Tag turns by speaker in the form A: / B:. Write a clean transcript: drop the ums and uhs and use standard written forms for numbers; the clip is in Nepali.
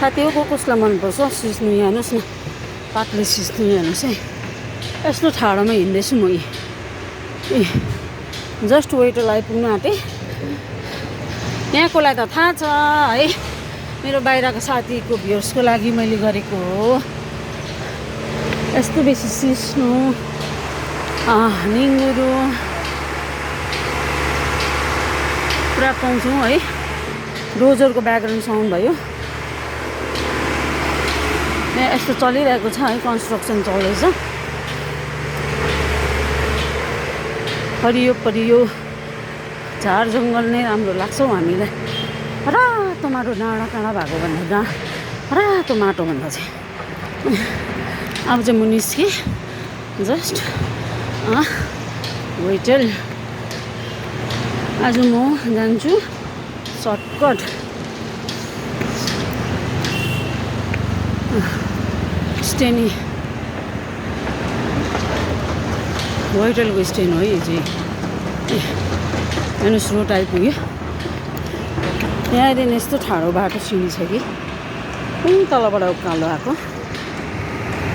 A: साथी हो कसलाई मनपर्छ सिस्नु हेर्नुहोस् न पातले सिस्नु हेर्नुहोस् है यस्तो ठाडोमा हिँड्दैछु म जस्ट वेटल आइपुग्नु आँटेँ यहाँकोलाई त थाहा छ है मेरो बाहिरको साथीको भ्युर्सको लागि मैले गरेको हो यस्तो बेसी सिस्नु निङ्गुरो पुरा पाउँछौँ है डोजरको ब्याकग्राउन्ड साउन्ड भयो यहाँ यस्तो चलिरहेको छ है कन्स्ट्रक्सन चल्दैछ परियो झार जङ्गल नै राम्रो लाग्छ हौ हामीलाई रातो माटो डाँडा काँडा भएको भन्दा रातो माटो भन्दा चाहिँ अब चाहिँ म निस्केँ जस्ट वेटल आज म जान्छु सर्टकट स्टेनी वेटलको स्ट्यान्ड हो यो चाहिँ हेर्नुहोस् रोड आइपुग्यो यहाँदेखि यस्तो ठाडो बाटो सिँढी छ कि तलबाट उकालो आएको